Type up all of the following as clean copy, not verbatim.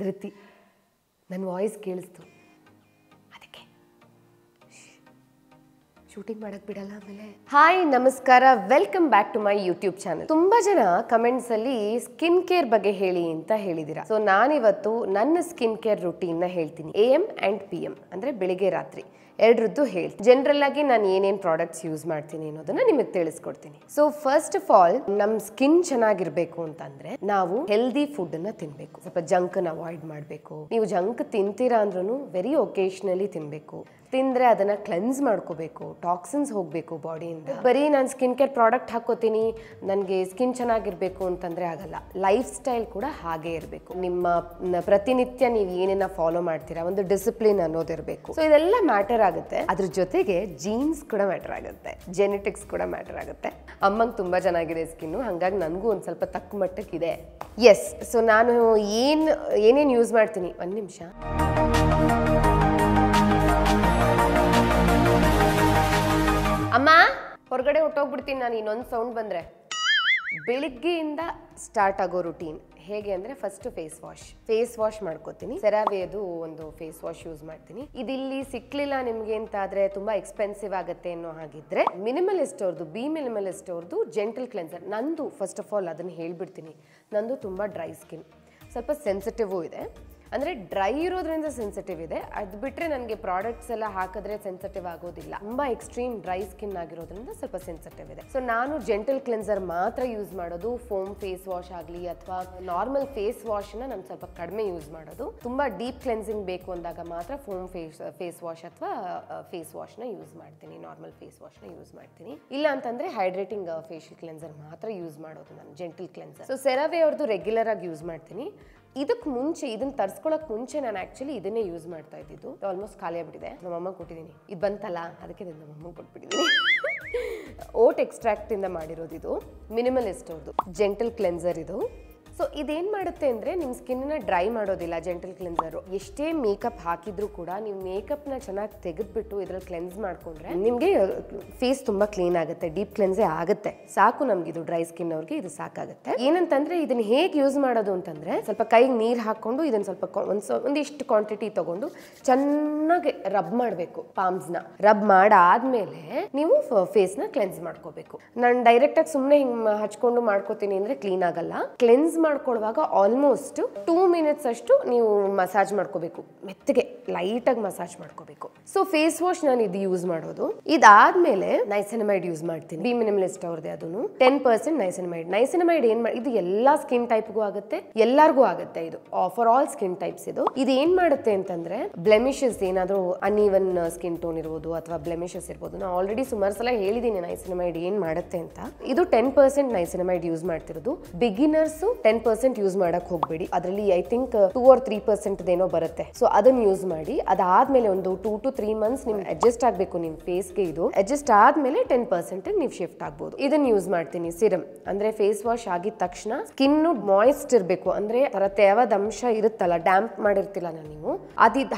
ಧೃತಿ ನನ್ನ ವಾಯ್ಸ್ ಕೇಳಿಸ್ತು, ಅದಕ್ಕೆ ಶೂಟಿಂಗ್ ಮಾಡಕ್ ಬಿಡಲ್ಲ ಆಮೇಲೆ. ಹಾಯ್ ನಮಸ್ಕಾರ, welcome back to my YouTube channel. ತುಂಬಾ ಜನ ಕಮೆಂಟ್ಸ್ ಅಲ್ಲಿ ಸ್ಕಿನ್ ಕೇರ್ ಬಗ್ಗೆ ಹೇಳಿ ಅಂತ ಹೇಳಿದಿರಾ. ಸೊ ನಾನಿವತ್ತು ನನ್ನ ಸ್ಕಿನ್ ಕೇರ್ ರುಟೀನ್ ನ ಹೇಳ್ತೀನಿ. AM and PM ಅಂದ್ರೆ ಬೆಳಿಗ್ಗೆ ರಾತ್ರಿ ಎರಡರದ್ದು ಹೇಳಿ. ಜನರಲ್ ಆಗಿ ನಾನು ಏನೇನು ಪ್ರಾಡಕ್ಟ್ಸ್ ಯೂಸ್ ಮಾಡ್ತೀನಿ ಅನ್ನೋದನ್ನ ನಿಮಗೆ ತಿಳಿಸ್ಕೊಡ್ತೀನಿ. ಸೊ ಫಸ್ಟ್ ಆಫ್ ಆಲ್, ನಮ್ ಸ್ಕಿನ್ ಚೆನ್ನಾಗಿರ್ಬೇಕು ಅಂತಂದ್ರೆ ನಾವು ಹೆಲ್ದಿ ಫುಡ್ ಅನ್ನ ತಿನ್ಬೇಕು. ಸ್ವಲ್ಪ ಜಂಕ್ ಅನ್ನ ಅವಾಯ್ಡ್ ಮಾಡಬೇಕು. ನೀವು ಜಂಕ್ ತಿಂತೀರಾ ಅಂದ್ರೂ ವೆರಿ ಒಕೇಶನಲಿ ತಿನ್ಬೇಕು. ತಿಂದ್ರೆ ಅದನ್ನ ಕ್ಲೆನ್ಸ್ ಮಾಡ್ಕೋಬೇಕು, ಟಾಕ್ಸಿನ್ಸ್ ಹೋಗ್ಬೇಕು ಬಾಡಿಯಿಂದ. ಬರೀ ನಾನು ಸ್ಕಿನ್ ಕೇರ್ ಪ್ರಾಡಕ್ಟ್ ಹಾಕೋತೀನಿ, ನನಗೆ ಸ್ಕಿನ್ ಚೆನ್ನಾಗಿರ್ಬೇಕು ಅಂತಂದ್ರೆ ಆಗಲ್ಲ. ಲೈಫ್ ಸ್ಟೈಲ್ ಕೂಡ ಹಾಗೆ ಇರಬೇಕು. ನಿಮ್ಮ ಪ್ರತಿನಿತ್ಯ ನೀವು ಏನೇನ ಫಾಲೋ ಮಾಡ್ತೀರಾ, ಒಂದು ಡಿಸಿಪ್ಲಿನ್ ಅನ್ನೋದಿರಬೇಕು. ಸೊ ಇದೆಲ್ಲ ಮ್ಯಾಟರ್ ಆಗುತ್ತೆ. ಅದ್ರ ಜೊತೆಗೆ ಜೀನ್ಸ್ ಕೂಡ ಮ್ಯಾಟರ್ ಆಗುತ್ತೆ, ಜೆನೆಟಿಕ್ಸ್ ಕೂಡ ಮ್ಯಾಟರ್ ಆಗುತ್ತೆ. ಅಮ್ಮಂಗೆ ತುಂಬಾ ಚೆನ್ನಾಗಿದೆ ಸ್ಕಿನ್ನು, ಹಂಗಾಗಿ ನನಗೂ ಒಂದು ಸ್ವಲ್ಪ ತಕ್ಕ ಮಟ್ಟಕ್ಕಿದೆ. ಎಸ್, ಸೊ ನಾನು ಏನೇನು ಯೂಸ್ ಮಾಡ್ತೀನಿ, ಒಂದು ನಿಮಿಷ. ಅಮ್ಮ ಹೊರಗಡೆ ಹೊಟ್ಟೋಗ್ಬಿಡ್ತೀನಿ ನಾನು, ಇನ್ನೊಂದು ಸೌಂಡ್ ಬಂದರೆ. ಬೆಳಿಗ್ಗೆಯಿಂದ ಸ್ಟಾರ್ಟ್ ಆಗೋ ರುಟೀನ್ ಹೇಗೆ ಅಂದರೆ, ಫಸ್ಟ್ ಫೇಸ್ ವಾಶ್ ಮಾಡ್ಕೋತೀನಿ. ಸೆರಾವೆದು ಒಂದು ಫೇಸ್ ವಾಶ್ ಯೂಸ್ ಮಾಡ್ತೀನಿ. ಇದಿಲ್ಲಿ ಸಿಕ್ಲಿಲ್ಲ ನಿಮಗೆ ಅಂತ ಆದರೆ, ತುಂಬ ಎಕ್ಸ್ಪೆನ್ಸಿವ್ ಆಗುತ್ತೆ ಅನ್ನೋ ಹಾಗಿದ್ರೆ ಮಿನಿಮಲಿಸ್ಟ್ ಅವ್ರದ್ದು, ಮಿನಿಮಲಿಸ್ಟ್ ಅವ್ರದ್ದು ಜೆಂಟಲ್ ಕ್ಲೆನ್ಸರ್. ನಂದು ಫಸ್ಟ್ ಆಫ್ ಆಲ್ ಅದನ್ನು ಹೇಳ್ಬಿಡ್ತೀನಿ, ನಂದು ತುಂಬ ಡ್ರೈ ಸ್ಕಿನ್, ಸ್ವಲ್ಪ ಸೆನ್ಸಿಟಿವ್ ಇದೆ. ಅಂದರೆ ಡ್ರೈ ಇರೋದ್ರಿಂದ ಸೆನ್ಸಿಟಿವ್ ಇದೆ. ಅದು ಬಿಟ್ಟರೆ ನನಗೆ ಪ್ರಾಡಕ್ಟ್ಸ್ ಎಲ್ಲ ಹಾಕಿದ್ರೆ ಸೆನ್ಸಿಟಿವ್ ಆಗೋದಿಲ್ಲ. ತುಂಬ ಎಕ್ಸ್ಟ್ರೀಮ್ ಡ್ರೈ ಸ್ಕಿನ್ ಆಗಿರೋದ್ರಿಂದ ಸ್ವಲ್ಪ ಸೆನ್ಸಿಟಿವ್ ಇದೆ. ಸೊ ನಾನು ಜೆಂಟಲ್ ಕ್ಲೆನ್ಸರ್ ಮಾತ್ರ ಯೂಸ್ ಮಾಡೋದು. ಫೋಮ್ ಫೇಸ್ ವಾಶ್ ಆಗಲಿ ಅಥವಾ ನಾರ್ಮಲ್ ಫೇಸ್ ವಾಶ್ನ ನಾನು ಸ್ವಲ್ಪ ಕಡಿಮೆ ಯೂಸ್ ಮಾಡೋದು. ತುಂಬ ಡೀಪ್ ಕ್ಲೆನ್ಸಿಂಗ್ ಬೇಕು ಅಂದಾಗ ಮಾತ್ರ ಫೋಮ್ ಫೇಸ್ ವಾಶ್ ಅಥವಾ ಫೇಸ್ ವಾಶ್ನ ಯೂಸ್ ಮಾಡ್ತೀನಿ, ನಾರ್ಮಲ್ ಫೇಸ್ ವಾಶ್ನ ಯೂಸ್ ಮಾಡ್ತೀನಿ. ಇಲ್ಲ ಅಂತಂದರೆ ಹೈಡ್ರೇಟಿಂಗ್ ಫೇಶಿಯಲ್ ಕ್ಲೆನ್ಸರ್ ಮಾತ್ರ ಯೂಸ್ ಮಾಡೋದು ನಾನು, ಜೆಂಟಲ್ ಕ್ಲೆನ್ಸರ್. ಸೊ ಸೆರಾವೆ ಅವ್ರದ್ದು ರೆಗ್ಯುಲರ್ ಆಗಿ ಯೂಸ್ ಮಾಡ್ತೀನಿ. ಇದಕ್ಕೆ ಮುಂಚೆ, ಇದನ್ನ ತರಿಸ್ಕೊಳ್ಳೋಕೆ ಮುಂಚೆ ನಾನು ಆ್ಯಕ್ಚುಲಿ ಇದನ್ನೇ ಯೂಸ್ ಮಾಡ್ತಾ ಇದ್ದಿದ್ದು. ಆಲ್ಮೋಸ್ಟ್ ಖಾಲಿ ಆಗ್ಬಿಟ್ಟಿದೆ. ನಮ್ಮಮ್ಮ ಕೊಟ್ಟಿದ್ದೀನಿ, ಇದು ಬಂತಲ್ಲ ಅದಕ್ಕೆ ನಮ್ಮಮ್ಮ ಕೊಟ್ಬಿಟ್ಟಿದ್ದೀನಿ. ಓಟ್ ಎಕ್ಸ್ಟ್ರಾಕ್ಟಿಂದ ಮಾಡಿರೋದು ಇದು, ಮಿನಿಮಲಿಸ್ಟ್ ಅವ್ರದ್ದು ಜೆಂಟಲ್ ಕ್ಲೆನ್ಸರ್ ಇದು. ಸೊ ಇದೇನು ಮಾಡುತ್ತೆ ಅಂದರೆ, ನಿಮ್ಮ ಸ್ಕಿನ್ನ ಡ್ರೈ ಮಾಡೋದಿಲ್ಲ ಜೆಂಟಲ್ ಕ್ಲೆನ್ಸರು. ಎಷ್ಟೇ ಮೇಕಪ್ ಹಾಕಿದ್ರೂ ಕೂಡ ನೀವು ಮೇಕಪ್ನ ಚೆನ್ನಾಗಿ ತೆಗೆದ್ಬಿಟ್ಟು ಇದರಲ್ಲಿ ಕ್ಲೆನ್ಸ್ ಮಾಡಿಕೊಂಡ್ರೆ ನಿಮಗೆ ಫೇಸ್ ತುಂಬ ಕ್ಲೀನ್ ಆಗುತ್ತೆ, ಡೀಪ್ ಕ್ಲೆನ್ಸೇ ಆಗುತ್ತೆ. ಸಾಕು ನಮಗಿದು ಡ್ರೈ ಸ್ಕಿನ್ ಅವ್ರಿಗೆ ಇದು ಸಾಕಾಗುತ್ತೆ. ಏನಂತಂದರೆ ಇದನ್ನು ಹೇಗೆ ಯೂಸ್ ಮಾಡೋದು ಅಂತಂದರೆ, ಸ್ವಲ್ಪ ಕೈಗೆ ನೀರು ಹಾಕ್ಕೊಂಡು ಇದನ್ನು ಸ್ವಲ್ಪ ಒಂದಿಷ್ಟು ಕ್ವಾಂಟಿಟಿ ತೊಗೊಂಡು ಚೆನ್ನಾಗಿ ರಬ್ ಮಾಡಬೇಕು. ಪಾಮ್ಸ್ನ ರಬ್ ಮಾಡಾದ್ಮೇಲೆ ನೀವು ಫೇಸ್ನ ಕ್ಲೆನ್ಸ್ ಮಾಡ್ಕೋಬೇಕು. ನಾನು ಡೈರೆಕ್ಟಾಗಿ ಸುಮ್ಮನೆ ಹಿಂಗೆ ಹಚ್ಕೊಂಡು ಮಾಡ್ಕೋತೀನಿ ಅಂದರೆ ಕ್ಲೀನ್ ಆಗಲ್ಲ. ಕ್ಲೆನ್ಸ್ ಮಾಡ್ಕೊಳ್ಳುವಾಗ ಆಲ್ಮೋಸ್ಟ್ 2 ಮಿನಿಟ್ಸ್ ಅಷ್ಟು ನೀವು ಮಸಾಜ್ ಮಾಡ್ಕೋಬೇಕು, ಮೆತ್ತಗೆ ಲೈಟಾಗಿ ಮಸಾಜ್ ಮಾಡ್ಕೋಬೇಕು. ಸೊ ಫೇಸ್ ವಾಶ್ ನಾನು ಇದು ಯೂಸ್ ಮಾಡೋದು. ಇದಾದ್ಮೇಲೆ ನೈಸಿನಮೈಡ್ ಯೂಸ್ ಮಾಡ್ತೀನಿ, ಬಿ ಮಿನಿಮಲಿಸ್ಟ್ ಅವ್ರದ್ದೇ. ಅದನ್ನು 10% ನೈಸಿನಮೈಡ್ ಇದು ಎಲ್ಲಾ ಸ್ಕಿನ್ ಟೈಪ್ಗೂ ಆಗುತ್ತೆ, ಎಲ್ಲರಿಗೂ ಆಗುತ್ತೆ. ಇದು ಫಾರ್ ಆಲ್ ಸ್ಕಿನ್ ಟೈಪ್ಸ್. ಇದು ಏನ್ ಮಾಡುತ್ತೆ ಅಂತಂದ್ರೆ, ಬ್ಲೆಮಿಷಸ್ ಏನಾದರೂ ಅನ್ಈವನ್ ಸ್ಕಿನ್ ಟೋನ್ ಇರ್ಬೋದು ಅಥವಾ ಬ್ಲೆಮಿಷಸ್ ಇರ್ಬೋದು. ನಾನು ಆಲ್ರೆಡಿ ಸುಮಾರು ಸಲ ಹೇಳಿದ್ದೀನಿ ನೈಸಿನಮೈಡ್ ಏನ್ ಮಾಡುತ್ತೆ ಅಂತ. ಇದು 10% ನೈಸಿನಮೈಡ್ ಯೂಸ್ ಮಾಡ್ತಿರೋದು. ಬಿಗಿನರ್ಸ್ 10% ಯೂಸ್ ಮಾಡಕ್ ಹೋಗ್ಬೇಡಿ. ಅದರಲ್ಲಿ ಐ ಥಿಂಕ್ 2 or 3% ಏನೋ ಬರುತ್ತೆ. ಸೊ ಅದನ್ನ ಯೂಸ್ ಮಾಡಿ. ಅದಾದ್ಮೇಲೆ ಒಂದು 2 to 3 months ನಿಮ್ಗೆ ಅಡ್ಜಸ್ಟ್ ಆಗಬೇಕು ನಿಮ್ಮ ಫೇಸ್ಗೆ. ಇದು ಅಡ್ಜಸ್ಟ್ ಆದ್ಮೇಲೆ 10% ನೀವು ಶಿಫ್ಟ್ ಆಗ್ಬೋದು. ಇದನ್ನ ಯೂಸ್ ಮಾಡ್ತೀನಿ. ಸಿರಮ್ ಅಂದ್ರೆ ಫೇಸ್ ವಾಶ್ ಆಗಿದ ತಕ್ಷಣ ಸ್ಕಿನ್ ಮಾಯಿಸ್ಟ್ ಇರಬೇಕು. ಅಂದ್ರೆ ತೇವದ ಅಂಶ ಇರುತ್ತಲ್ಲ, ಡ್ಯಾಂಪ್ ಮಾಡಿರ್ತಿಲ್ಲ ನೀವು,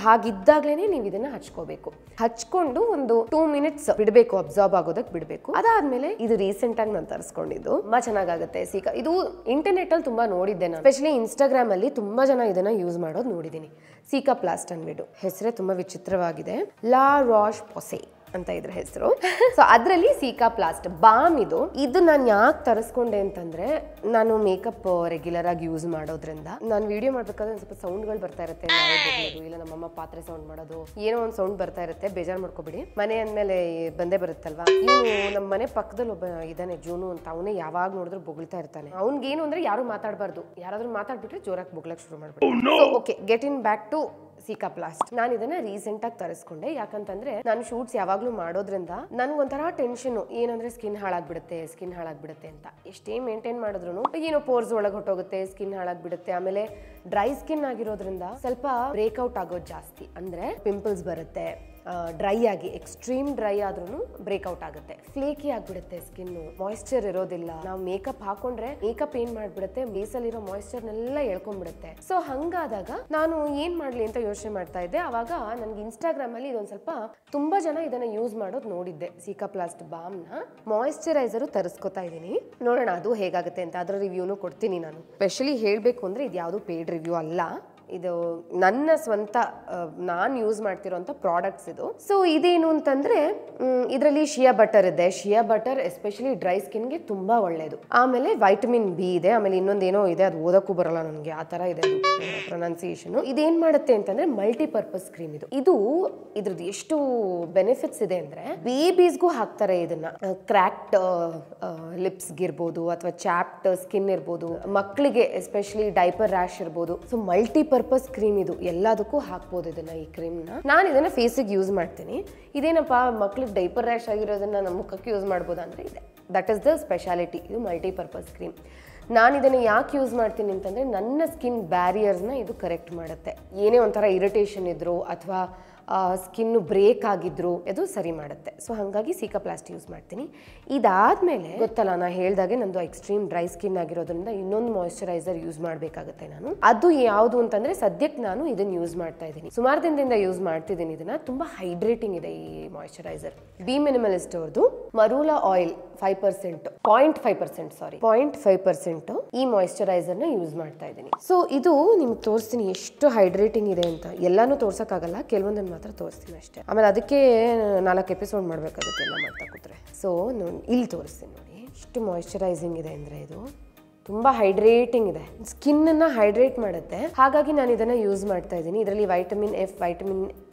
ಹಾಗಿದ್ದಾಗ್ಲೇನೆ ನೀವು ಇದನ್ನ ಹಚ್ಕೋಬೇಕು. ಹಚ್ಕೊಂಡು ಒಂದು 2 minutes ಬಿಡಬೇಕು, ಅಬ್ಸಾರ್ಬ್ ಆಗೋದಕ್ಕೆ ಬಿಡಬೇಕು. ಅದಾದ್ಮೇಲೆ ಇದು ರೀಸೆಂಟ್ ಆಗಿ ನಾನು ತರಿಸ್ಕೊಂಡಿದ್ದು, ತುಂಬಾ ಚೆನ್ನಾಗಾಗುತ್ತೆ. ಇದು ಇಂಟರ್ನೆಟ್ ಅಲ್ಲಿ ತುಂಬಾ ನೋಡಿದ್ದೆ ನಾನು, ಸ್ಪೆಷಲಿ ಇನ್ಸ್ಟಾಗ್ರಾಮ್ ಅಲ್ಲಿ ತುಂಬಾ ಜನ ಇದನ್ನ ಯೂಸ್ ಮಾಡೋದು ನೋಡಿದ್ದೀನಿ. ಸಿಕಾಪ್ಲಾಸ್ಟ್ ಅನ್ಬಿಟ್ಟು ಹೆಸರೇ ತುಂಬಾ ವಿಚಿತ್ರವಾಗಿದೆ, ಲಾ ರಾಶ್ ಪೊಸೆ ಅಂತ ಇದ್ರ ಹೆಸರು. ಸೊ ಅದರಲ್ಲಿ ಸಿಕಾಪ್ಲಾಸ್ಟ್ ಬಾಮ್ ಇದು ನಾನು ಯಾಕೆ ತರಿಸ್ಕೊಂಡೆ ಅಂತಂದ್ರೆ, ನಾನು ಮೇಕಪ್ ರೆಗ್ಯುಲರ್ ಆಗಿ ಯೂಸ್ ಮಾಡೋದ್ರಿಂದ ನಾನು ವಿಡಿಯೋ ಮಾಡ್ಬೇಕಾದ್ರೆ ಸ್ವಲ್ಪ ಸೌಂಡ್ಗಳು ಬರ್ತಾ ಇರುತ್ತೆ. ಇಲ್ಲ ನಮ್ಮಮ್ಮ ಪಾತ್ರೆ ಸೌಂಡ್ ಮಾಡೋದು, ಏನೋ ಒಂದು ಸೌಂಡ್ ಬರ್ತಾ ಇರುತ್ತೆ, ಬೇಜಾರು ಮಾಡ್ಕೋಬಿಡಿ. ಮನೆ ಅಂದ್ಮೇಲೆ ಬಂದೇ ಬರುತ್ತಲ್ವಾ. ನಮ್ಮ ಮನೆ ಪಕ್ಕದಲ್ಲಿ ಒಬ್ಬ ಇದ್ದಾನೆ, ಜೂನು ಅಂತ. ಅವನೇ ಯಾವಾಗ ನೋಡಿದ್ರು ಬೊಗಳ್ತಾ ಇರ್ತಾನೆ. ಅವ್ನಿಗೇನು ಅಂದ್ರೆ ಯಾರು ಮಾತಾಡಬಾರ್ದು, ಯಾರಾದ್ರೂ ಮಾತಾಡ್ಬಿಟ್ರೆ ಜೋರಾಗಿ ಬೊಗ್ಲಕ್ ಶುರು ಮಾಡ್ಬಿಟ್ಟು. Okay, get in back to Cicaplast. ನಾನು ಇದನ್ನ ರೀಸೆಂಟ್ ಆಗಿ ತರಿಸ್ಕೊಂಡೆ. ಯಾಕಂತಂದ್ರೆ ನಾನು ಶೂಟ್ಸ್ ಯಾವಾಗ್ಲೂ ಮಾಡೋದ್ರಿಂದ ನನ್ಗೊಂಥರ ಟೆನ್ಷನ್, ಏನಂದ್ರೆ ಸ್ಕಿನ್ ಹಾಳಾಗ್ಬಿಡುತ್ತೆ ಅಂತ. ಎಷ್ಟೇ ಮೇಂಟೈನ್ ಮಾಡಿದ್ರು ಏನೋ ಪೋರ್ಸ್ ಒಳಗೆ ಹೊಟ್ಟೋಗುತ್ತೆ, ಸ್ಕಿನ್ ಹಾಳಾಗ್ಬಿಡುತ್ತೆ. ಆಮೇಲೆ ಡ್ರೈ ಸ್ಕಿನ್ ಆಗಿರೋದ್ರಿಂದ ಸ್ವಲ್ಪ ಬ್ರೇಕ್ಔಟ್ ಆಗೋದು ಜಾಸ್ತಿ, ಅಂದ್ರೆ ಪಿಂಪಲ್ಸ್ ಬರುತ್ತೆ. ಡ್ರೈ ಆಗಿ, ಎಕ್ಸ್ಟ್ರೀಮ್ ಡ್ರೈ ಆದ್ರೂ ಬ್ರೇಕ್ಔಟ್ ಆಗುತ್ತೆ, ಫ್ಲೇಕಿ ಆಗ್ಬಿಡುತ್ತೆ ಸ್ಕಿನ್ನು, ಮಾಯಿಶ್ಚರ್ ಇರೋದಿಲ್ಲ. ನಾವು ಮೇಕಪ್ ಹಾಕೊಂಡ್ರೆ ಮೇಕಪ್ ಏನ್ ಮಾಡ್ಬಿಡುತ್ತೆ, ಬೇಸಲ್ಲಿರೋ ಮಾಯಿಶ್ಚರ್ನೆಲ್ಲ ಎಳ್ಕೊಂಡ್ಬಿಡುತ್ತೆ. ಸೊ ಹಂಗಾದಾಗ ನಾನು ಏನ್ ಮಾಡ್ಲಿ ಅಂತ ಯೋಚನೆ ಮಾಡ್ತಾ ಇದ್ದೆ. ಅವಾಗ ನನ್ಗೆ ಇನ್ಸ್ಟಾಗ್ರಾಮ್ ಅಲ್ಲಿ ಇದೊಂದ್ ಸ್ವಲ್ಪ ತುಂಬಾ ಜನ ಇದನ್ನ ಯೂಸ್ ಮಾಡೋದು ನೋಡಿದ್ದೆ. ಸಿಕಾಪ್ಲಾಸ್ಟ್ ಬಾಮ್ ನ ಮಾಯಿಶ್ಚರೈಸರ್ ತರಿಸ್ಕೊತಾ ಇದೀನಿ, ನೋಡೋಣ ಅದು ಹೇಗಾಗುತ್ತೆ ಅಂತ. ಅದರ ರಿವ್ಯೂನು ಕೊಡ್ತೀನಿ ನಾನು. ಸ್ಪೆಷಲಿ ಹೇಳ್ಬೇಕು ಅಂದ್ರೆ ಇದು ಯಾವುದು ಪೇಡ್ ರಿವ್ಯೂ ಅಲ್ಲ, ಇದು ನನ್ನ ಸ್ವಂತ ನಾನು ಯೂಸ್ ಮಾಡ್ತಿರೋಂಥ ಪ್ರಾಡಕ್ಟ್ಸ್ ಇದು. ಸೊ ಇದೇನು ಅಂತಂದ್ರೆ ಇದರಲ್ಲಿ ಶಿಯಾ ಬಟರ್ ಇದೆ. ಶಿಯಾ ಬಟರ್ ಎಸ್ಪೆಷಲಿ ಡ್ರೈ ಸ್ಕಿನ್ಗೆ ತುಂಬಾ ಒಳ್ಳೇದು. ಆಮೇಲೆ ವೈಟಮಿನ್ ಬಿ ಇದೆ. ಆಮೇಲೆ ಇನ್ನೊಂದೇನೋ ಇದೆ, ಅದು ಓದಕ್ಕೂ ಬರಲ್ಲ ನನಗೆ, ಆ ಥರ ಇದೆ ಪ್ರೊನೌನ್ಸಿಯೇಷನ್. ಇದೇನು ಮಾಡುತ್ತೆ ಅಂತಂದ್ರೆ ಮಲ್ಟಿಪರ್ಪಸ್ ಕ್ರೀಮ್ ಇದು. ಇದ್ರದ್ದು ಎಷ್ಟು ಬೆನಿಫಿಟ್ಸ್ ಇದೆ ಅಂದ್ರೆ ಬೇಬೀಸ್ಗೂ ಹಾಕ್ತಾರೆ ಇದನ್ನ. ಕ್ರ್ಯಾಕ್ಡ್ ಲಿಪ್ಸ್ಗೆ ಇರ್ಬೋದು ಅಥವಾ ಚಾಪ್ಟ್ ಸ್ಕಿನ್ ಇರ್ಬೋದು, ಮಕ್ಕಳಿಗೆ ಎಸ್ಪೆಷಲಿ ಡೈಪರ್ ರ್ಯಾಶ್ ಇರ್ಬೋದು. ಸೊ ಮಲ್ಟಿಪರ್ಪಸ್ ಕ್ರೀಮ್ ಇದು, ಎಲ್ಲದಕ್ಕೂ ಹಾಕ್ಬೋದು ಇದನ್ನ. ಈ ಕ್ರೀಮ್ನ ನಾನು ಇದನ್ನ ಫೇಸಿಗೆ ಯೂಸ್ ಮಾಡ್ತೀನಿ. ಇದೇನಪ್ಪ ಮಕ್ಳಿಗೆ ಡೈಪರ್ ರ್ಯಾಶ್ ಆಗಿರೋದನ್ನ ನಮ್ಮ ಮುಖಕ್ಕೆ ಯೂಸ್ ಮಾಡ್ಬೋದಾ ಅಂದರೆ ಇದೆ. That is the speciality. ಇದು ಮಲ್ಟಿಪರ್ಪಸ್ ಕ್ರೀಮ್. ನಾನು ಇದನ್ನು ಯಾಕೆ ಯೂಸ್ ಮಾಡ್ತೀನಿ ಅಂತಂದರೆ ನನ್ನ ಸ್ಕಿನ್ ಬ್ಯಾರಿಯರ್ಸ್ನ ಇದು ಕರೆಕ್ಟ್ ಮಾಡುತ್ತೆ. ಏನೇ ಒಂಥರ ಇರಿಟೇಷನ್ ಇದ್ರು ಅಥವಾ ಸ್ಕಿನ್ನು ಬ್ರೇಕ್ ಆಗಿದ್ರು ಅದು ಸರಿ ಮಾಡುತ್ತೆ. ಸೊ ಹಾಗಾಗಿ ಸಿಕಾಪ್ಲಾಸ್ಟ್ ಯೂಸ್ ಮಾಡ್ತೀನಿ. ಇದಾದಮೇಲೆ ಗೊತ್ತಲ್ಲ, ನಾನು ಹೇಳ್ದಾಗೆ ನಂದು ಎಕ್ಸ್ಟ್ರೀಮ್ ಡ್ರೈ ಸ್ಕಿನ್ ಆಗಿರೋದ್ರಿಂದ ಇನ್ನೊಂದು ಮಾಯಿಶ್ಚರೈಸರ್ ಯೂಸ್ ಮಾಡಬೇಕಾಗುತ್ತೆ ನಾನು. ಅದು ಯಾವುದು ಅಂತಂದರೆ ಸದ್ಯಕ್ಕೆ ನಾನು ಇದನ್ನು ಯೂಸ್ ಮಾಡ್ತಾ ಇದ್ದೀನಿ. ಸುಮಾರು ದಿನದಿಂದ ಯೂಸ್ ಮಾಡ್ತಿದ್ದೀನಿ ಇದನ್ನು. ತುಂಬ ಹೈಡ್ರೇಟಿಂಗ್ ಇದೆ ಈ ಮಾಯಿಶ್ಚರೈಸರ್. ಬಿ ಮಿನಿಮಲಿಸ್ಟ್ ಅವ್ರದ್ದು ಮರೂಲಾ ಆಯಿಲ್ 5%, 0.5% ಈ ಮಾಯಿಶ್ಚರೈಸರ್ನ ಯೂಸ್ ಮಾಡ್ತಾ ಇದ್ದೀನಿ. ಸೊ ಇದು ನಿಮ್ಗೆ ತೋರಿಸ್ತೀನಿ ಎಷ್ಟು ಹೈಡ್ರೇಟಿಂಗ್ ಇದೆ ಅಂತ. ಎಲ್ಲಾನು ತೋರ್ಸೋಕ್ಕಾಗಲ್ಲ, ಕೆಲವೊಂದನ್ನು ಮಾತ್ರ ತೋರಿಸ್ತೀನಿ ಅಷ್ಟೇ. ಆಮೇಲೆ ಅದಕ್ಕೆ 4 ಎಪಿಸೋಡ್ ಮಾಡಬೇಕಾಗುತ್ತೆ ಎಲ್ಲ ಮಾಡ್ತಾ ಕೂತ್ರೆ. ಸೊ ಇಲ್ಲಿ ತೋರಿಸ್ತೀನಿ ನೋಡಿ ಎಷ್ಟು ಮಾಯಿಶ್ಚರೈಸಿಂಗ್ ಇದೆ ಅಂದರೆ. ಇದು ತುಂಬ ಹೈಡ್ರೇಟಿಂಗ್ ಇದೆ, ಸ್ಕಿನ್ನನ್ನು ಹೈಡ್ರೇಟ್ ಮಾಡುತ್ತೆ. ಹಾಗಾಗಿ ನಾನು ಇದನ್ನು ಯೂಸ್ ಮಾಡ್ತಾ ಇದ್ದೀನಿ. ಇದರಲ್ಲಿ ವೈಟಮಿನ್ ಎಫ್, ವೈಟಮಿನ್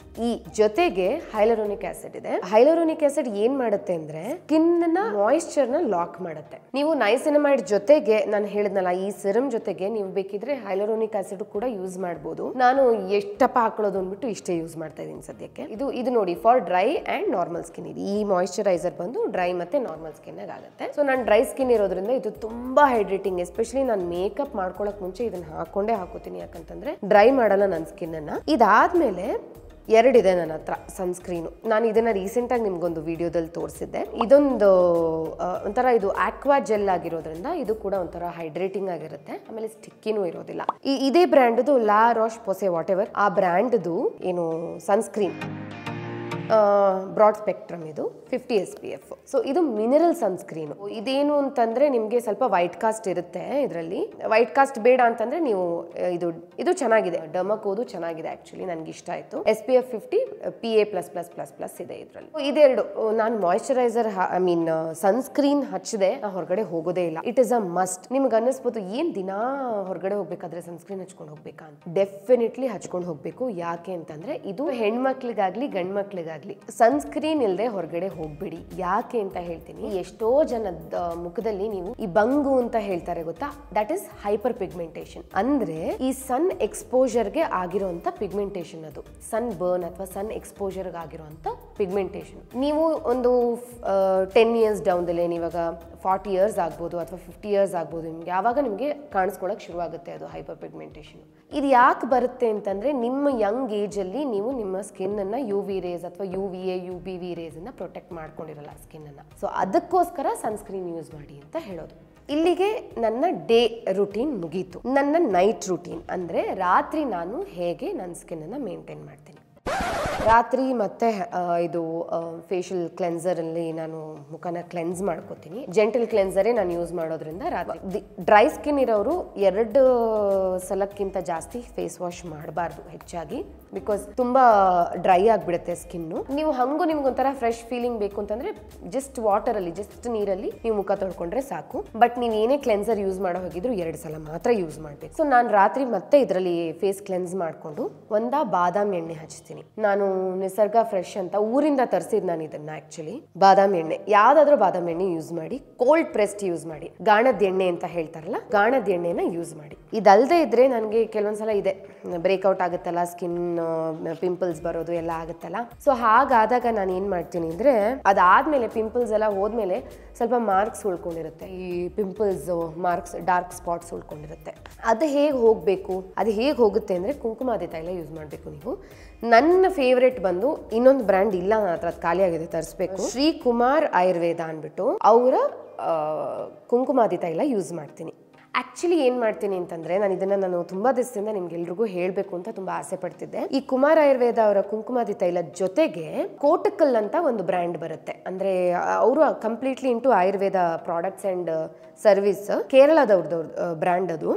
ಈ ಜೊತೆಗೆ ಹೈಲುರೋನಿಕ್ ಆಸಿಡ್ ಇದೆ. ಹೈಲುರೋನಿಕ್ ಆಸಿಡ್ ಏನ್ ಮಾಡುತ್ತೆ ಅಂದ್ರೆ ಸ್ಕಿನ್ ನ ಮಾಯಿಶ್ಚರ್ ನ ಲಾಕ್ ಮಾಡುತ್ತೆ. ನೀವು ನೈಸಿನಮೈಡ್ ಜೊತೆಗೆ ನಾನು ಹೇಳಿದ್ನಲ್ಲ ಈ ಸಿರಮ್ ಜೊತೆಗೆ ನೀವು ಬೇಕಿದ್ರೆ ಹೈಲುರೋನಿಕ್ ಆಸಿಡ್ ಕೂಡ ಯೂಸ್ ಮಾಡಬಹುದು. ನಾನು ಎಷ್ಟಪ್ಪ ಹಾಕೊಳ್ಳೋದು ಅಂದ್ಬಿಟ್ಟು ಇಷ್ಟೇ ಯೂಸ್ ಮಾಡ್ತಾ ಇದ್ದೀನಿ ಸದ್ಯಕ್ಕೆ. ಇದು ನೋಡಿ for dry and normal skin. ಇದೆ ಈ ಮಾಯಿಶ್ಚರೈಸರ್ ಬಂದು ಡ್ರೈ ಮತ್ತೆ ನಾರ್ಮಲ್ ಸ್ಕಿನ್ ಆಗುತ್ತೆ. ಸೊ ನಾನು ಡ್ರೈ ಸ್ಕಿನ್ ಇರೋದ್ರಿಂದ ಇದು ತುಂಬಾ ಹೈಡ್ರೇಟಿಂಗ್. ಎಸ್ಪೆಷಲಿ ನಾನು ಮೇಕಪ್ ಮಾಡ್ಕೊಳಕ್ ಮುಂಚೆ ಇದನ್ನ ಹಾಕೋತೀನಿ. ಯಾಕಂತಂದ್ರೆ ಡ್ರೈ ಮಾಡಲ್ಲ ನನ್ನ ಸ್ಕಿನ್ ಅನ್ನ. ಇದಾದ್ಮೇಲೆ ಎರಡಿದೆ ನನ್ನ ಹತ್ರ ಸನ್ಸ್ಕ್ರೀನು. ನಾನು ಇದನ್ನ ರೀಸೆಂಟಾಗಿ ನಿಮ್ಗೊಂದು ವಿಡಿಯೋದಲ್ಲಿ ತೋರಿಸಿದ್ದೆ. ಇದೊಂದು ಒಂಥರ ಇದು ಆಕ್ವಾ ಜೆಲ್ ಆಗಿರೋದ್ರಿಂದ ಇದು ಕೂಡ ಒಂಥರ ಹೈಡ್ರೇಟಿಂಗ್ ಆಗಿರುತ್ತೆ. ಆಮೇಲೆ ಸ್ಟಿಕ್ಕಿನೂ ಇರೋದಿಲ್ಲ. ಇದೇ ಬ್ರ್ಯಾಂಡ್ದು ಲಾ ರೋಶ್ ಪೊಸೆ ವಾಟ್ ಎವರ್ ಆ ಬ್ರ್ಯಾಂಡ್ದು ಏನು ಸನ್ಸ್ಕ್ರೀನ್ ಬ್ರಾಡ್ ಸ್ಪೆಕ್ಟ್ರಮ್. ಇದು 50 SPF. ಸೊ ಇದು ಮಿನರಲ್ ಸನ್ಸ್ಕ್ರೀನು. ಇದೇನು ಅಂತಂದ್ರೆ ನಿಮಗೆ ಸ್ವಲ್ಪ ವೈಟ್ ಕಾಸ್ಟ್ ಇರುತ್ತೆ ಇದರಲ್ಲಿ. ವೈಟ್ ಕಾಸ್ಟ್ ಬೇಡ ಅಂತಂದ್ರೆ ನೀವು ಇದು ಚೆನ್ನಾಗಿದೆ. ಡರ್ಮಕೋದು ಚೆನ್ನಾಗಿದೆ ಆಕ್ಚುಲಿ, ನನಗೆ ಇಷ್ಟ ಆಯ್ತು. SPF 50 PA++++ ಇದೆ ಇದರಲ್ಲಿ. ಇದೆರಡು ನಾನು ಮಾಯಿಶ್ಚರೈಸರ್ ಸನ್ಸ್ಕ್ರೀನ್ ಹಚ್ಚಿದೆ ಹೊರಗಡೆ ಹೋಗೋದೇ ಇಲ್ಲ. It is a must. ನಿಮ್ಗೆ ಅನ್ನಿಸ್ಬೋದು ಏನ್ ದಿನಾ ಹೊರಗಡೆ ಹೋಗ್ಬೇಕಾದ್ರೆ ಸನ್ಸ್ಕ್ರೀನ್ ಹಚ್ಕೊಂಡು ಹೋಗ್ಬೇಕಾ ಅಂತ. ಡೆಫಿನೆಟ್ಲಿ ಹಚ್ಕೊಂಡು ಹೋಗ್ಬೇಕು. ಯಾಕೆ ಅಂತಂದ್ರೆ ಇದು ಹೆಣ್ಮಕ್ಳಿಗಾಗ್ಲಿ ಗಂಡ್ ಮಕ್ಳಿಗಾಗ್ಲಿ ಸನ್ಸ್ಕ್ರೀನ್ ಇಲ್ಲದೆ ಹೊರಗಡೆ ಹೋಗ್ಬೇಡಿ. ಯಾಕೆ ಅಂತ ಹೇಳ್ತೀನಿ. ಎಷ್ಟೋ ಜನದ ಮುಖದಲ್ಲಿ ನೀವು ಈ ಬಂಗು ಅಂತ ಹೇಳ್ತಾರೆ ಗೊತ್ತಾ, ದಟ್ ಇಸ್ ಹೈಪರ್ ಪಿಗ್ಮೆಂಟೇಷನ್. ಅಂದ್ರೆ ಈ ಸನ್ ಎಕ್ಸ್ಪೋಜರ್ಗೆ ಆಗಿರುವಂತ ಪಿಗ್ಮೆಂಟೇಷನ್. ಅದು ಸನ್ ಬರ್ನ್ ಅಥವಾ ಸನ್ ಎಕ್ಸ್ಪೋಜರ್ ಆಗಿರುವಂತ ಪಿಗ್ಮೆಂಟೇಷನ್. ನೀವು ಒಂದು 10 ಇಯರ್ಸ್ ಡೌನ್ದಲ್ಲೇ ನೀವಾಗ 40 ಇಯರ್ಸ್ ಆಗ್ಬೋದು ಅಥವಾ 50 ಇಯರ್ಸ್ ಆಗ್ಬೋದು, ನಿಮ್ಗೆ ಯಾವಾಗ ನಿಮಗೆ ಕಾಣಿಸ್ಕೊಳಕ್ ಶುರು ಆಗುತ್ತೆ ಅದು ಹೈಪರ್ ಪಿಗ್ಮೆಂಟೇಷನ್. ಇದು ಯಾಕೆ ಬರುತ್ತೆ ಅಂತಂದ್ರೆ ನಿಮ್ಮ ಯಂಗ್ ಏಜ್ ಅಲ್ಲಿ ನೀವು ನಿಮ್ಮ ಸ್ಕಿನ್ ಅನ್ನ UV ರೇಸ್ ಅಥವಾ UVA UVB ರೇಸ್ ಇಂದ ಪ್ರೊಟೆಕ್ಟ್ ಮಾಡ್ಕೊಂಡಿರಲ್ಲ ಸ್ಕಿನ್ ಅನ್ನ. ಸೊ ಅದಕ್ಕೋಸ್ಕರ ಸನ್ಸ್ಕ್ರೀನ್ ಯೂಸ್ ಮಾಡಿ ಅಂತ ಹೇಳೋದು. ಇಲ್ಲಿಗೆ ನನ್ನ ಡೇ ರುಟೀನ್ ಮುಗೀತು. ನನ್ನ ನೈಟ್ ರುಟೀನ್ ಅಂದ್ರೆ ರಾತ್ರಿ ನಾನು ಹೇಗೆ ನನ್ನ ಸ್ಕಿನ್ ಅನ್ನ ಮೇಂಟೈನ್ ಮಾಡ್ತೀನಿ. ರಾತ್ರಿ ಮತ್ತೆ ಇದು ಫೇಶಿಯಲ್ ಕ್ಲೆನ್ಸರ್ ಅಲ್ಲಿ ನಾನು ಮುಖನ ಕ್ಲೆನ್ಸ್ ಮಾಡ್ಕೋತೀನಿ. ಜೆಂಟಲ್ ಕ್ಲೆನ್ಸರೇ ನಾನು ಯೂಸ್ ಮಾಡೋದ್ರಿಂದ ರಾತ್ರಿ. ಡ್ರೈ ಸ್ಕಿನ್ ಇರೋರು 2 ಸಲಕ್ಕಿಂತ ಜಾಸ್ತಿ ಫೇಸ್ ವಾಶ್ ಮಾಡಬಾರ್ದು ಹೆಚ್ಚಾಗಿ. ಬಿಕಾಸ್ ತುಂಬಾ ಡ್ರೈ ಆಗಿಬಿಡುತ್ತೆ ಸ್ಕಿನ್ನು. ನೀವು ಹಂಗೂ ನಿಮ್ಗೊಂಥರ ಫ್ರೆಶ್ ಫೀಲಿಂಗ್ ಬೇಕು ಅಂತಂದ್ರೆ ಜಸ್ಟ್ ವಾಟರ್ ಅಲ್ಲಿ ಜಸ್ಟ್ ನೀರಲ್ಲಿ ನೀವು ಮುಖ ತೊಳ್ಕೊಂಡ್ರೆ ಸಾಕು. ಬಟ್ ನೀವು ಏನೇ ಕ್ಲೆನ್ಸರ್ ಯೂಸ್ ಮಾಡೋ ಹೋಗಿದ್ರು 2 ಸಲ ಮಾತ್ರ ಯೂಸ್ ಮಾಡ್ಬೇಕು. ಸೊ ನಾನು ರಾತ್ರಿ ಮತ್ತೆ ಇದರಲ್ಲಿ ಫೇಸ್ ಕ್ಲೆನ್ಸ್ ಮಾಡ್ಕೊಂಡು ಬಾದಾಮ್ ಎಣ್ಣೆ ಹಚ್ತೀನಿ. ನಾನು ನಿಸರ್ಗ ಫ್ರೆಶ್ ಅಂತ ಊರಿಂದ ತರಿಸಿದ್ ನಾನು ಇದನ್ನ. ಆಕ್ಚುಲಿ ಬಾದಾಮ್ ಎಣ್ಣೆ, ಯಾವ್ದಾದ್ರೂ ಬಾದಾಮ್ ಎಣ್ಣೆ ಯೂಸ್ ಮಾಡಿ. ಕೋಲ್ಡ್ ಪ್ರೆಸ್ಡ್ ಯೂಸ್ ಮಾಡಿ. ಗಾಣದ ಎಣ್ಣೆ ಅಂತ ಹೇಳ್ತಾರಲ್ಲ, ಗಾಣದ ಎಣ್ಣೆನ ಯೂಸ್ ಮಾಡಿ. ಇದಲ್ದೇ ಇದ್ರೆ ನನಗೆ ಕೆಲವೊಂದ್ಸಲ ಇದೆ ಬ್ರೇಕ್ಔಟ್ ಆಗುತ್ತಲ್ಲ, ಸ್ಕಿನ್ ಪಿಂಪಲ್ಸ್ ಬರೋದು ಎಲ್ಲ ಆಗುತ್ತಲ್ಲ. ಸೊ ಹಾಗಾದಾಗ ನಾನು ಏನ್ ಮಾಡ್ತೀನಿ ಅಂದ್ರೆ ಅದಾದ್ಮೇಲೆ ಪಿಂಪಲ್ಸ್ ಎಲ್ಲ ಹೋದ್ಮೇಲೆ ಸ್ವಲ್ಪ ಮಾರ್ಕ್ಸ್ ಉಳ್ಕೊಂಡಿರುತ್ತೆ. ಈ ಪಿಂಪಲ್ಸ್ ಮಾರ್ಕ್ಸ್, ಡಾರ್ಕ್ ಸ್ಪಾಟ್ಸ್ ಉಳ್ಕೊಂಡಿರುತ್ತೆ. ಅದು ಹೇಗೆ ಹೋಗ್ಬೇಕು, ಅದು ಹೇಗೆ ಹೋಗುತ್ತೆ ಅಂದ್ರೆ ಕುಂಕುಮಾದಿ ತೈಲ ಯೂಸ್ ಮಾಡಬೇಕು ನೀವು. ನನ್ನ ಫೇವ್ರೇಟ್ ಬಂದು ಇನ್ನೊಂದು ಬ್ರ್ಯಾಂಡ್ ಇಲ್ಲ ನನ್ನ ಹತ್ರ, ಅದು ಖಾಲಿ ಆಗಿದೆ, ತರಿಸ್ಬೇಕು. ಶ್ರೀಕುಮಾರ್ ಆಯುರ್ವೇದ ಅಂದ್ಬಿಟ್ಟು ಅವರ ಕುಂಕುಮಾದಿ ತೈಲ ಯೂಸ್ ಮಾಡ್ತೀನಿ. ಆಕ್ಚುಲಿ ಏನ್ ಮಾಡ್ತೀನಿ ಅಂತಂದ್ರೆ ನಾನು ತುಂಬಾ ದಿವಸದಿಂದ ನಿಮ್ಗೆಲ್ರಿಗೂ ಹೇಳ್ಬೇಕು ಅಂತ ತುಂಬಾ ಆಸೆ ಪಡ್ತಿದ್ದೆ. ಈ ಕುಮಾರ್ ಆಯುರ್ವೇದ ಅವರ ಕುಂಕುಮಾದಿ ತೈಲ ಜೊತೆಗೆ ಕೋಟಕಲ್ ಅಂತ ಒಂದು ಬ್ರ್ಯಾಂಡ್ ಬರುತ್ತೆ. ಅಂದ್ರೆ ಅವರು completely into Ayurveda products and service. ಕೇರಳದವ್ರದ್ದು ಬ್ರ್ಯಾಂಡ್ ಅದು.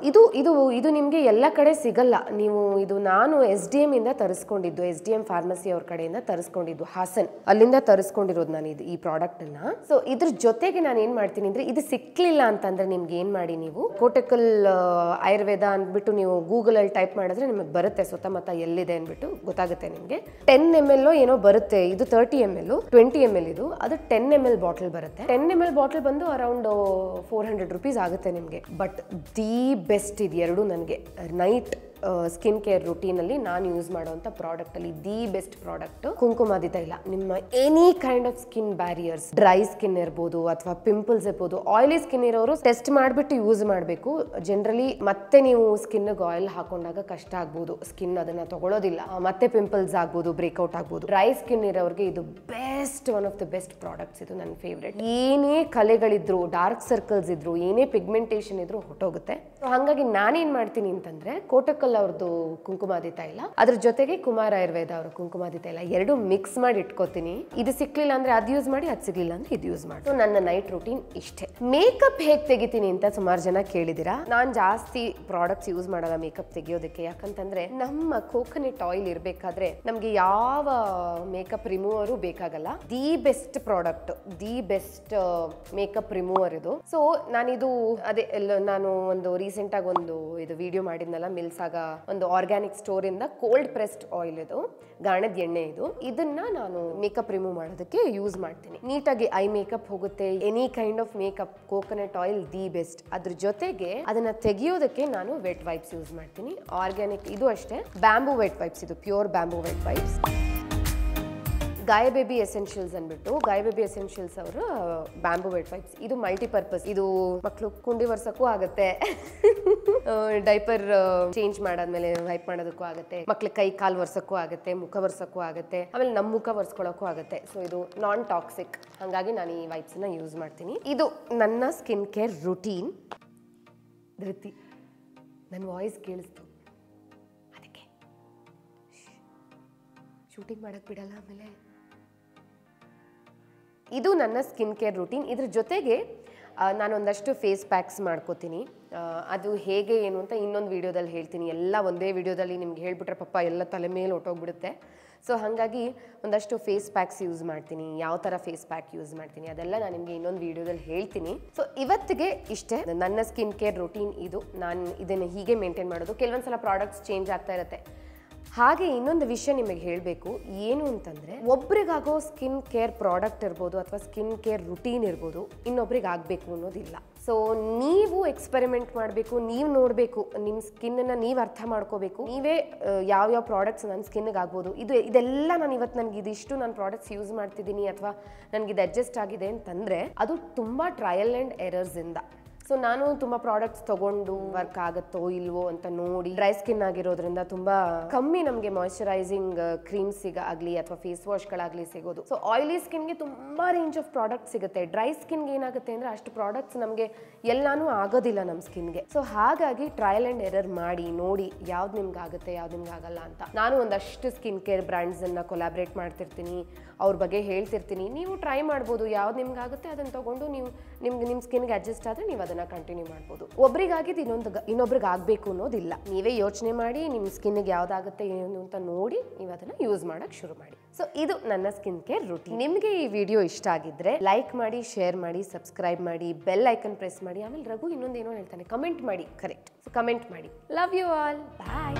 ಇದು ನಿಮ್ಗೆ ಎಲ್ಲ ಕಡೆ ಸಿಗಲ್ಲ. ನೀವು ಇದು ನಾನು SDM ಇಂದ ತರಿಸ್ಕೊಂಡಿದ್ದು, SDM ಫಾರ್ಮಸಿ ಅವ್ರ ಕಡೆಯಿಂದ ತರಿಸ್ಕೊಂಡಿದ್ದು, ಹಾಸನ್ ಅಲ್ಲಿಂದ ತರಿಸ್ಕೊಂಡಿರೋದು ನಾನು ಈ ಪ್ರಾಡಕ್ಟ್ ಅನ್ನ. ಸೊ ಇದ್ರ ಜೊತೆಗೆ ನಾನು ಏನ್ ಮಾಡ್ತೀನಿ ಅಂದ್ರೆ, ಇದು ಸಿಕ್ಲಿಲ್ಲ ಅಂತಂದ್ರೆ ನಿಮ್ಗೆ ಏನ್ ಮಾಡಿ, ನೀವು ಕೋಟಕಲ್ ಆಯುರ್ವೇದ ಅಂದ್ಬಿಟ್ಟು ನೀವು ಗೂಗಲ್ ಅಲ್ಲಿ ಟೈಪ್ ಮಾಡಿದ್ರೆ ನಿಮಗೆ ಬರುತ್ತೆ ಸುತ್ತಮುತ್ತ ಎಲ್ಲಿದೆ ಅಂದ್ಬಿಟ್ಟು ಗೊತ್ತಾಗುತ್ತೆ ನಿಮ್ಗೆ. 10 ml ಏನೋ ಬರುತ್ತೆ. ಇದು 30 ml 20 ml ಇದು. ಅದು 10 ml ಬಾಟಲ್ ಬರುತ್ತೆ. 10 ml ಬಾಟಲ್ ಬಂದು ಅರೌಂಡ್ 400 rupees ಆಗುತ್ತೆ ನಿಮ್ಗೆ. ಬಟ್ ದಿ ಬೆಸ್ಟ್ ಇದು ಎರಡು. ನನಗೆ ನೈಟ್ ಸ್ಕಿನ್ ಕೇರ್ ರುಟೀನ್ ಅಲ್ಲಿ ನಾನು ಯೂಸ್ ಮಾಡುವಂತ ಪ್ರಾಡಕ್ಟ್ ಅಲ್ಲಿ ದಿ ಬೆಸ್ಟ್ ಪ್ರಾಡಕ್ಟ್ ಕುಂಕುಮಾದಿ ತೈಲ. ನಿಮ್ಮ any kind of skin barriers, dry skin ಇರ್ಬೋದು ಅಥವಾ ಪಿಂಪಲ್ಸ್ ಇರ್ಬೋದು, ಆಯಿಲಿ ಸ್ಕಿನ್ ಇರೋರು ಟೆಸ್ಟ್ ಮಾಡಿಬಿಟ್ಟು ಯೂಸ್ ಮಾಡಬೇಕು. ಜನರಲಿ ಮತ್ತೆ ನೀವು ಸ್ಕಿನ್ ಆಯಿಲ್ ಹಾಕೊಂಡಾಗ ಕಷ್ಟ ಆಗ್ಬೋದು, ಸ್ಕಿನ್ ಅದನ್ನ ತಗೊಳ್ಳೋದಿಲ್ಲ, ಮತ್ತೆ ಪಿಂಪಲ್ಸ್ ಆಗ್ಬೋದು, ಬ್ರೇಕ್ಔಟ್ ಆಗ್ಬೋದು. ಡ್ರೈ ಸ್ಕಿನ್ ಇರೋರಿಗೆ ಇದು best, one of the best products. ಇದು ನನ್ನ ಫೇವ್ರೆಟ್. ಏನೇ ಕಲೆಗಳಿದ್ರು, ಡಾರ್ಕ್ ಸರ್ಕಲ್ಸ್ ಇದ್ರು, ಏನೇ ಪಿಗ್ಮೆಂಟೇಷನ್ ಇದ್ರು ಹೊಟ್ಟೋಗುತ್ತೆ. ಹಾಗಾಗಿ ನಾನೇನ್ ಮಾಡ್ತೀನಿ ಅಂತಂದ್ರೆ, ಕೋಟಕಲ್ ಅವ್ರದ್ದು ಕುಂಕುಮಾದಿ ತೈಲ, ಅದ್ರ ಜೊತೆಗೆ ಕುಮಾರ್ ಆಯುರ್ವೇದ ಅವ್ರ ಕುಂಕುಮಾದಿ ತೈಲ ಎರಡು ಮಿಕ್ಸ್ ಮಾಡಿ ಇಟ್ಕೋತೀನಿ. ಇದು ಸಿಕ್ಲಿಲ್ಲ ಅಂದ್ರೆ ಅದು ಯೂಸ್ ಮಾಡಿ, ಅದು ಸಿಗ್ಲಿಲ್ಲ ಅಂದ್ರೆ ಇದು ಯೂಸ್ ಮಾಡಿ. ನನ್ನ ನೈಟ್ ರೂಟೀನ್ ಇಷ್ಟೇ. ಮೇಕಪ್ ಹೇಗ್ ತೆಗಿತೀನಿ ಅಂತ ಸುಮಾರು ಜನ ಕೇಳಿದಿರಾ. ನಾನ್ ಜಾಸ್ತಿ ಪ್ರಾಡಕ್ಟ್ಸ್ ಯೂಸ್ ಮಾಡಲ್ಲ ಮೇಕಪ್ ತೆಗಿಯೋದಕ್ಕೆ. ಯಾಕಂತಂದ್ರೆ ನಮ್ಮ ಕೋಕೋನಟ್ ಆಯಿಲ್ ಇರ್ಬೇಕಾದ್ರೆ ನಮ್ಗೆ ಯಾವ ಮೇಕಪ್ ರಿಮೂವರು ಬೇಕಾಗಲ್ಲ. The best product, the best makeup remover ಇದು. ಸೊ ನಾನಿದು ಅದೇ ನಾನು ಒಂದು ರೀಸೆಂಟ್ ಆಗಿ ಒಂದು ಇದು ವಿಡಿಯೋ ಮಾಡಿದ್ನಲ್ಲ, ಮಿಲ್ಸಾಗ ಒಂದು ಆರ್ಗ್ಯಾನಿಕ್ ಸ್ಟೋರ್ ಇಂದ ಕೋಲ್ಡ್ ಪ್ರೆಸ್ಡ್ ಆಯಿಲ್ ಇದು, ಗಾಣದ ಎಣ್ಣೆ ಇದು. ಇದನ್ನ ನಾನು ಮೇಕಪ್ ರಿಮೂವ್ ಮಾಡೋದಕ್ಕೆ ಯೂಸ್ ಮಾಡ್ತೀನಿ. ನೀಟಾಗಿ ಐ ಮೇಕಪ್ ಹೋಗುತ್ತೆ. Any kind of makeup, coconut oil the best. ಅದ್ರ ಜೊತೆಗೆ ಅದನ್ನ ತೆಗಿಯೋದಕ್ಕೆ ನಾನು ವೆಟ್ ವೈಪ್ಸ್ ಯೂಸ್ ಮಾಡ್ತೀನಿ. ಆರ್ಗ್ಯಾನಿಕ್ ಇದು ಅಷ್ಟೇ, ಬ್ಯಾಂಬೂ ವೆಟ್ ವೈಪ್ಸ್. ಇದು ಪ್ಯೂರ್ ಬ್ಯಾಂಬೂ ವೆಟ್ ವೈಪ್ಸ್. ಗಾಯ ಬೇಬಿ ಎಸೆನ್ಷಿಯಲ್ಸ್ ಅಂದ್ಬಿಟ್ಟು, ಗಾಯ ಬೇಬಿ ಎಸೆನ್ಷಿಯಲ್ಸ್ ಅವರು ಬ್ಯಾಂಬೂ ವೆಟ್ ವೈಪ್ಸ್. ಇದು ಮಲ್ಟಿಪರ್ಪಸ್. ಇದು ಮಕ್ಕಳು ಕುಂಡಿ ವರ್ಸಕ್ಕೂ ಆಗುತ್ತೆ, ಡೈಪರ್ ಚೇಂಜ್ ಮಾಡಾದ್ಮೇಲೆ ವೈಪ್ ಮಾಡೋದಕ್ಕೂ ಆಗುತ್ತೆ, ಮಕ್ಳ ಕೈ ಕಾಲು ವರ್ಸಕ್ಕೂ ಆಗುತ್ತೆ, ಮುಖ ವರ್ಸಕ್ಕೂ ಆಗುತ್ತೆ, ಆಮೇಲೆ ನಮ್ಮ ಮುಖ ವರ್ಸ್ಕೊಳ್ಳೋಕ್ಕೂ ಆಗುತ್ತೆ. ಸೊ ಇದು ನಾನ್ ಟಾಕ್ಸಿಕ್. ಹಾಗಾಗಿ ನಾನು ಈ ವೈಪ್ಸ್ನ ಯೂಸ್ ಮಾಡ್ತೀನಿ. ಇದು ನನ್ನ ಸ್ಕಿನ್ ಕೇರ್ ರುಟೀನ್. ಧೃತಿ, ನನ್ನ ವಾಯ್ಸ್ ಕೇಳಿಸ್ತು, ಅದಕ್ಕೆ ಶೂಟಿಂಗ್ ಮಾಡಕ್ ಬಿಡಲ್ಲ ಆಮೇಲೆ. ಇದು ನನ್ನ ಸ್ಕಿನ್ ಕೇರ್ ರೂಟೀನ್. ಇದ್ರ ಜೊತೆಗೆ ನಾನೊಂದಷ್ಟು ಫೇಸ್ ಪ್ಯಾಕ್ಸ್ ಮಾಡ್ಕೋತೀನಿ. ಅದು ಹೇಗೆ ಏನು ಅಂತ ಇನ್ನೊಂದು ವಿಡಿಯೋದಲ್ಲಿ ಹೇಳ್ತೀನಿ. ಎಲ್ಲ ಒಂದೇ ವಿಡಿಯೋದಲ್ಲಿ ನಿಮ್ಗೆ ಹೇಳ್ಬಿಟ್ರೆ ಪಾಪ ಎಲ್ಲ ತಲೆ ಮೇಲೆ ಹೊಟ್ಟೋಗ್ಬಿಡುತ್ತೆ. ಸೊ ಹಾಗಾಗಿ ಒಂದಷ್ಟು ಫೇಸ್ ಪ್ಯಾಕ್ಸ್ ಯೂಸ್ ಮಾಡ್ತೀನಿ. ಯಾವ ಥರ ಫೇಸ್ ಪ್ಯಾಕ್ ಯೂಸ್ ಮಾಡ್ತೀನಿ ಅದೆಲ್ಲ ನಾನು ನಿಮಗೆ ಇನ್ನೊಂದು ವಿಡಿಯೋದಲ್ಲಿ ಹೇಳ್ತೀನಿ. ಸೊ ಇವತ್ತಿಗೆ ಇಷ್ಟೇ ನನ್ನ ಸ್ಕಿನ್ ಕೇರ್ ರೂಟೀನ್. ಇದು ನಾನು ಇದನ್ನು ಹೀಗೆ ಮೇಂಟೈನ್ ಮಾಡೋದು. ಕೆಲವೊಂದ್ಸಲ ಪ್ರಾಡಕ್ಟ್ಸ್ ಚೇಂಜ್ ಆಗ್ತಾ ಇರುತ್ತೆ. ಹಾಗೆ ಇನ್ನೊಂದು ವಿಷಯ ನಿಮಗೆ ಹೇಳಬೇಕು, ಏನು ಅಂತಂದರೆ, ಒಬ್ರಿಗಾಗೋ ಸ್ಕಿನ್ ಕೇರ್ ಪ್ರಾಡಕ್ಟ್ ಇರ್ಬೋದು ಅಥವಾ ಸ್ಕಿನ್ ಕೇರ್ ರುಟೀನ್ ಇರ್ಬೋದು, ಇನ್ನೊಬ್ರಿಗೆ ಆಗಬೇಕು ಅನ್ನೋದಿಲ್ಲ. ಸೊ ನೀವು ಎಕ್ಸ್ಪೆರಿಮೆಂಟ್ ಮಾಡಬೇಕು, ನೀವು ನೋಡಬೇಕು, ನಿಮ್ಮ ಸ್ಕಿನ್ನನ್ನು ನೀವು ಅರ್ಥ ಮಾಡ್ಕೋಬೇಕು. ನೀವೇ ಯಾವ್ಯಾವ ಪ್ರಾಡಕ್ಟ್ಸ್ ನನ್ನ ಸ್ಕಿನ್ಗೆ ಆಗ್ಬೋದು, ಇದೆಲ್ಲ ನಾನು ಇವತ್ತು ನನಗೆ ಇದಿಷ್ಟು ನಾನು ಪ್ರಾಡಕ್ಟ್ಸ್ ಯೂಸ್ ಮಾಡ್ತಿದ್ದೀನಿ ಅಥವಾ ನನಗಿದು ಅಡ್ಜಸ್ಟ್ ಆಗಿದೆ ಅಂತಂದರೆ ಅದು ತುಂಬ ಟ್ರಯಲ್ ಆ್ಯಂಡ್ ಎರರ್ಸಿಂದ. ಸೊ ನಾನು ತುಂಬ ಪ್ರಾಡಕ್ಟ್ಸ್ ತಗೊಂಡು ವರ್ಕ್ ಆಗುತ್ತೋ ಇಲ್ವೋ ಅಂತ ನೋಡಿ, ಡ್ರೈ ಸ್ಕಿನ್ ಆಗಿರೋದ್ರಿಂದ ತುಂಬಾ ಕಮ್ಮಿ ನಮಗೆ ಮಾಯಿಶ್ಚರೈಸಿಂಗ್ ಕ್ರೀಮ್ಸ್ ಆಗಲಿ ಅಥವಾ ಫೇಸ್ ವಾಶ್ಗಳಾಗಲಿ ಸಿಗೋದು. ಸೊ ಆಯಿಲಿ ಸ್ಕಿನ್ಗೆ ತುಂಬಾ ರೇಂಜ್ ಆಫ್ ಪ್ರಾಡಕ್ಟ್ ಸಿಗುತ್ತೆ. ಡ್ರೈ ಸ್ಕಿನ್ಗೆ ಏನಾಗುತ್ತೆ ಅಂದರೆ ಅಷ್ಟು ಪ್ರಾಡಕ್ಟ್ಸ್ ನಮಗೆ ಎಲ್ಲಾನು ಆಗೋದಿಲ್ಲ ನಮ್ಮ ಸ್ಕಿನ್ಗೆ. ಸೊ ಹಾಗಾಗಿ ಟ್ರಯಲ್ ಆ್ಯಂಡ್ ಎರರ್ ಮಾಡಿ ನೋಡಿ ಯಾವ್ದು ನಿಮ್ಗೆ ಆಗುತ್ತೆ, ಯಾವ್ದು ನಿಮ್ಗೆ ಆಗಲ್ಲ ಅಂತ. ನಾನು ಒಂದಷ್ಟು ಸ್ಕಿನ್ ಕೇರ್ ಬ್ರ್ಯಾಂಡ್ಸನ್ನು ಕೊಲಾಬ್ರೇಟ್ ಮಾಡ್ತಿರ್ತೀನಿ, ಅವ್ರ ಬಗ್ಗೆ ಹೇಳ್ತಿರ್ತೀನಿ. ನೀವು ಟ್ರೈ ಮಾಡ್ಬೋದು, ಯಾವ್ದು ನಿಮ್ಗೆ ಆಗುತ್ತೆ ಅದನ್ನು ತೊಗೊಂಡು ನೀವು ನಿಮ್ಮ ಸ್ಕಿನ್ಗೆ ಅಡ್ಜಸ್ಟ್ ಆದರೆ ನೀವು ಅದನ್ನು ಕಂಟಿನ್ಯೂ ಮಾಡ್ಬೋದು. ಒಬ್ರಿಗಾಗಿದ್ದು ಇನ್ನೊಬ್ರಿಗೆ ಆಗಬೇಕು ಅನ್ನೋದಿಲ್ಲ. ನೀವೇ ಯೋಚನೆ ಮಾಡಿ ನಿಮ್ಮ ಸ್ಕಿನ್ಗೆ ಯಾವ್ದಾಗುತ್ತೆ ಏನು ಅಂತ ನೋಡಿ ನೀವು ಅದನ್ನು ಯೂಸ್ ಮಾಡೋಕ್ಕೆ ಶುರು ಮಾಡಿ. ಸೊ ಇದು ನನ್ನ ಸ್ಕಿನ್ ಕೇರ್ ರೂಟೀನ್. ನಿಮಗೆ ಈ ವಿಡಿಯೋ ಇಷ್ಟ ಆಗಿದ್ರೆ ಲೈಕ್ ಮಾಡಿ, ಶೇರ್ ಮಾಡಿ, ಸಬ್ಸ್ಕ್ರೈಬ್ ಮಾಡಿ, ಬೆಲ್ ಐಕನ್ ಪ್ರೆಸ್ ಮಾಡಿ. ಆಮೇಲೆ ರಘು ಇನ್ನೊಂದೇನೋ ಹೇಳ್ತಾನೆ, ಕಮೆಂಟ್ ಮಾಡಿ. ಕರೆಕ್ಟ್, ಸೊ ಕಮೆಂಟ್ ಮಾಡಿ. Love you all, bye.